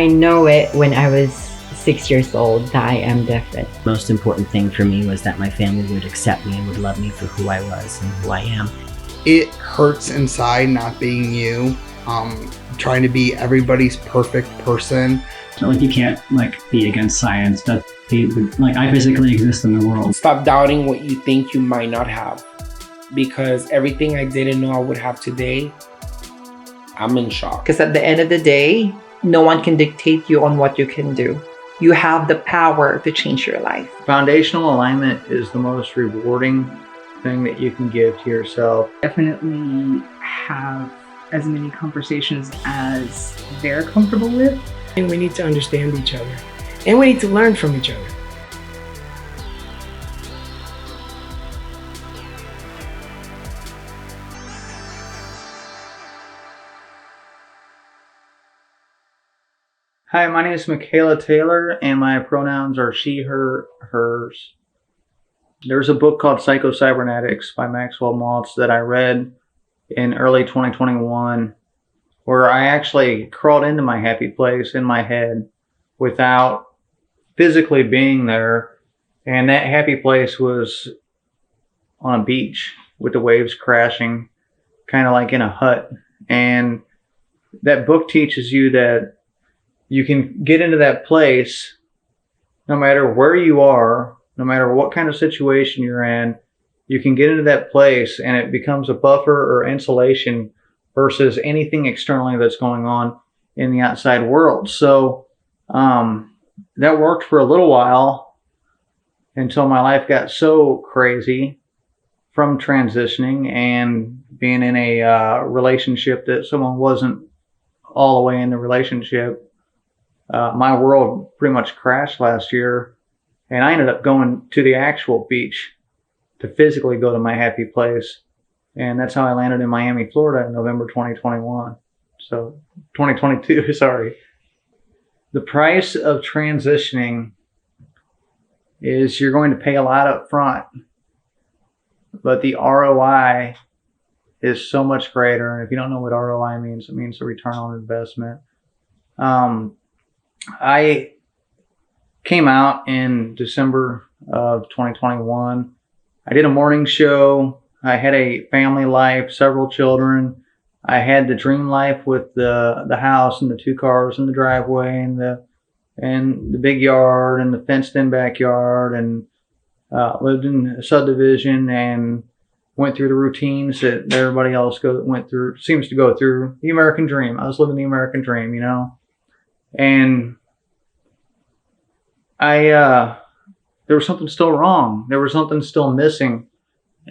I know it when I was 6 years old that I am different. Most important thing for me was that my family would accept me and would love me for who I was and who I am. It hurts inside not being you, trying to be everybody's perfect person. So like you can't be against science. That I physically exist in the world. Stop doubting what you think you might not have, because everything I didn't know I would have today, I'm in shock. Because at the end of the day, no one can dictate you on what you can do. You have the power to change your life. Foundational alignment is the most rewarding thing that you can give to yourself. Definitely have as many conversations as they're comfortable with. And we need to understand each other. And we need to learn from each other. Hi, my name is Mikaela Taylor, and my pronouns are she, her, hers. There's a book called Psycho-Cybernetics by Maxwell Maltz that I read in early 2021, where I actually crawled into my happy place in my head without physically being there. And that happy place was on a beach with the waves crashing, kind of like in a hut. And that book teaches you that you can get into that place no matter where you are, no matter what kind of situation you're in. You can get into that place and it becomes a buffer or insulation versus anything externally that's going on in the outside world. So that worked for a little while until my life got so crazy from transitioning and being in a relationship that someone wasn't all the way in the relationship. My world pretty much crashed last year, and I ended up going to the actual beach to physically go to my happy place. And that's how I landed in Miami, Florida in November 2021. So 2022, sorry. The price of transitioning is you're going to pay a lot up front, but the ROI is so much greater. And if you don't know what ROI means, it means a return on investment. I came out in December of 2021. I did a morning show. I had a family life, several children. I had the dream life with the house and the 2 cars in the driveway and the big yard and the fenced in backyard, and lived in a subdivision and went through the routines that everybody else seems to go through. The American dream. I was living the American dream, And there was something still wrong. There was something still missing.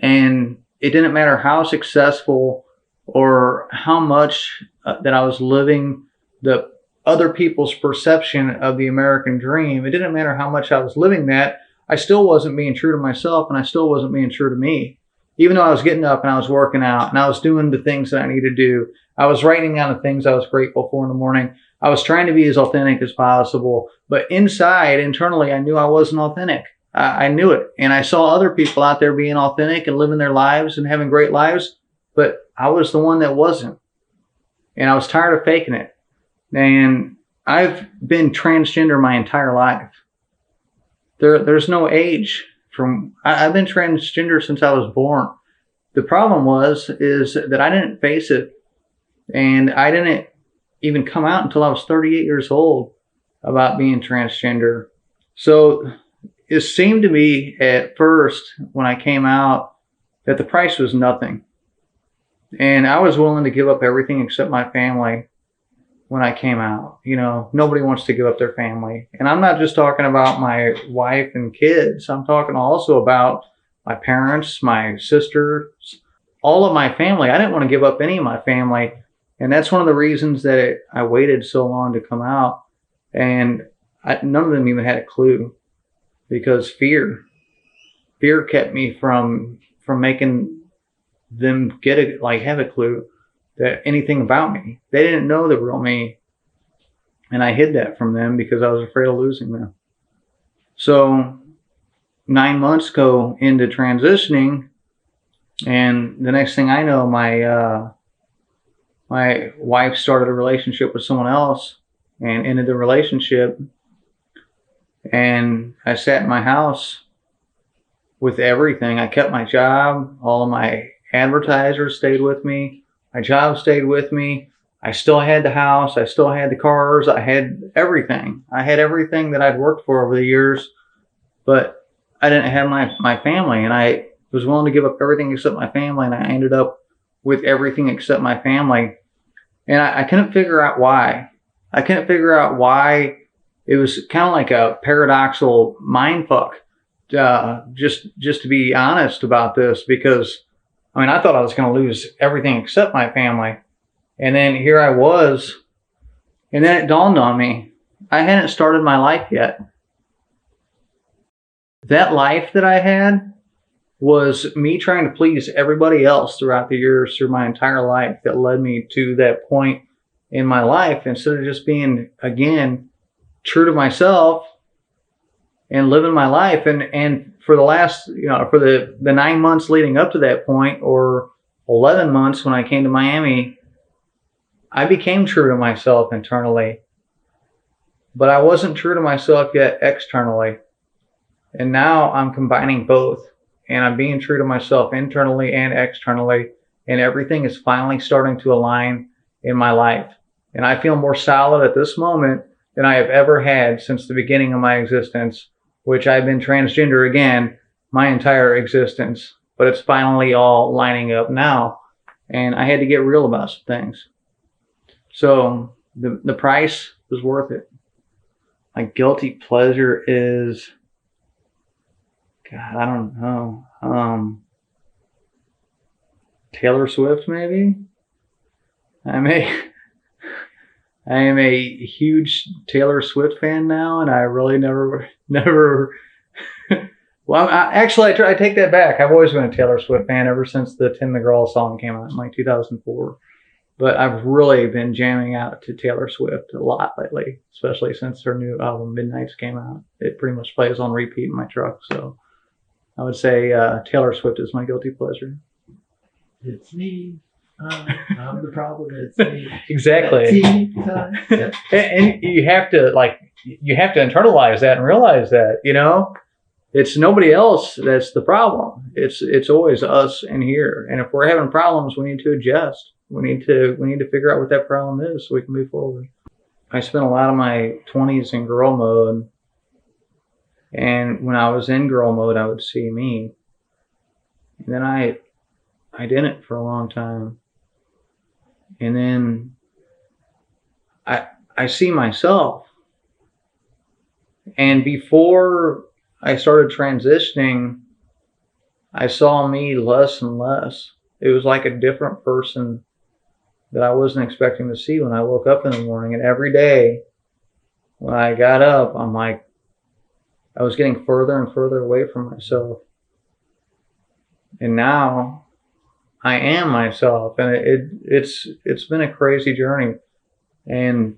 And it didn't matter how successful or how much that I was living the other people's perception of the American dream. It didn't matter how much I was living that. I still wasn't being true to myself, and I still wasn't being true to me. Even though I was getting up and I was working out and I was doing the things that I needed to do. I was writing down the things I was grateful for in the morning. I was trying to be as authentic as possible. But internally, I knew I wasn't authentic. I knew it. And I saw other people out there being authentic and living their lives and having great lives. But I was the one that wasn't. And I was tired of faking it. And I've been transgender my entire life. There's no age. I've been transgender since I was born. The problem is that I didn't face it. And I didn't even come out until I was 38 years old about being transgender. So it seemed to me at first when I came out that the price was nothing. And I was willing to give up everything except my family when I came out. Nobody wants to give up their family. And I'm not just talking about my wife and kids. I'm talking also about my parents, my sisters, all of my family. I didn't want to give up any of my family. And that's one of the reasons that I waited so long to come out. And none of them even had a clue, because fear kept me from making them have a clue that anything about me. They didn't know the real me. And I hid that from them because I was afraid of losing them. So 9 months go into transitioning, and the next thing I know, my wife started a relationship with someone else, and ended the relationship. And I sat in my house with everything. I kept my job. All of my advertisers stayed with me. My job stayed with me. I still had the house. I still had the cars. I had everything. I had everything that I'd worked for over the years, but I didn't have my family, and I was willing to give up everything except my family, and I ended up with everything except my family. And I couldn't figure out why. I couldn't figure out why. It was kind of like a paradoxical mind fuck, just to be honest about this, because I mean, I thought I was going to lose everything except my family. And then here I was, and then it dawned on me, I hadn't started my life yet. That life that I had was me trying to please everybody else throughout the years, through my entire life, that led me to that point in my life, instead of just being, again, true to myself and living my life. And for the last, for the 9 months leading up to that point, or 11 months when I came to Miami, I became true to myself internally, but I wasn't true to myself yet externally. And now I'm combining both, and I'm being true to myself internally and externally, and everything is finally starting to align in my life. And I feel more solid at this moment than I have ever had since the beginning of my existence, which I've been transgender again my entire existence, but it's finally all lining up now. And I had to get real about some things. So the price was worth it. My guilty pleasure is, God, I don't know. Taylor Swift, maybe? I am a huge Taylor Swift fan now, and I really never. Well, I take that back. I've always been a Taylor Swift fan ever since the Tim McGraw song came out in like 2004. But I've really been jamming out to Taylor Swift a lot lately, especially since her new album Midnights came out. It pretty much plays on repeat in my truck. So I would say Taylor Swift is my guilty pleasure. It's me. I'm the problem. It's me. Exactly. And you have to internalize that and realize that, it's nobody else that's the problem. It's always us in here. And if we're having problems, we need to adjust. We need to figure out what that problem is so we can move forward. I spent a lot of my 20s in girl mode, and when I was in girl mode, I would see me. And then I didn't for a long time. And then I see myself. And before I started transitioning, I saw me less and less. It was like a different person that I wasn't expecting to see when I woke up in the morning. And every day when I got up, I'm like, I was getting further and further away from myself. And now I am myself, and it's been a crazy journey, and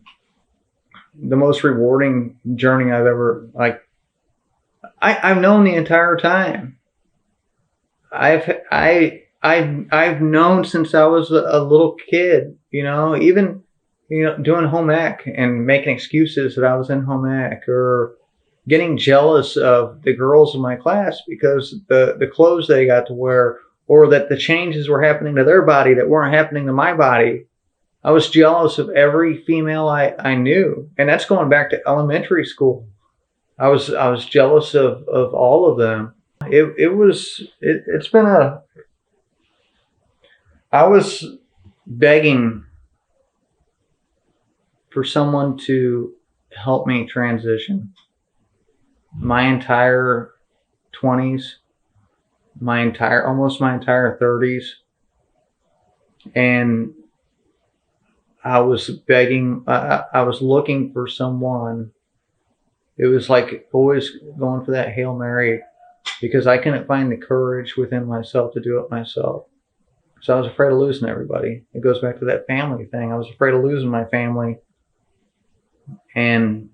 the most rewarding journey I've ever, I've known the entire time. I've known since I was a little kid, even doing home ec and making excuses that I was in home ec, or getting jealous of the girls in my class because the clothes they got to wear, or that the changes were happening to their body that weren't happening to my body. I was jealous of every female I knew, and that's going back to elementary school. I was jealous of all of them. I was begging for someone to help me transition. My entire 20s, almost my entire 30s. And I was begging, I was looking for someone. It was like always going for that Hail Mary, because I couldn't find the courage within myself to do it myself. So I was afraid of losing everybody. It goes back to that family thing. I was afraid of losing my family. And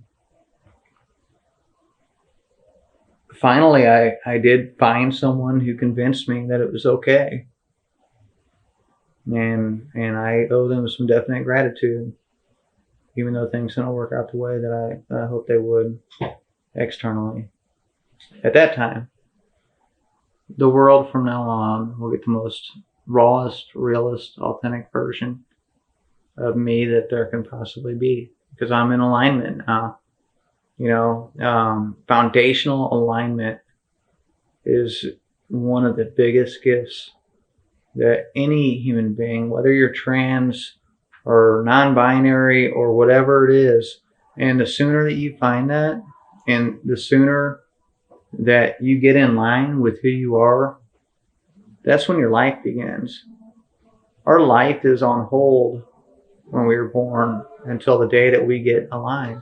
finally, I did find someone who convinced me that it was okay. And I owe them some definite gratitude. even though things don't work out the way that I hope they would externally. At that time, the world from now on will get the most rawest, realist, authentic version of me that there can possibly be, because I'm in alignment now. Foundational alignment is one of the biggest gifts that any human being, whether you're trans or non-binary or whatever it is, and the sooner that you find that, and the sooner that you get in line with who you are, that's when your life begins. Our life is on hold when we were born until the day that we get aligned.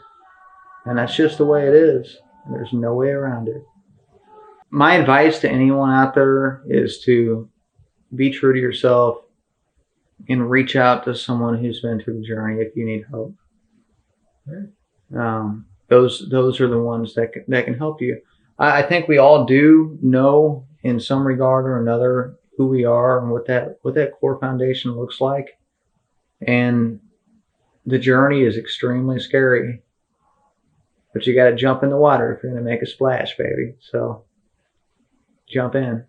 And that's just the way it is. There's no way around it. My advice to anyone out there is to be true to yourself and reach out to someone who's been through the journey if you need help. Those are the ones that can help you. I think we all do know in some regard or another who we are and what that core foundation looks like. And the journey is extremely scary. But you got to jump in the water if you're going to make a splash, baby. So jump in.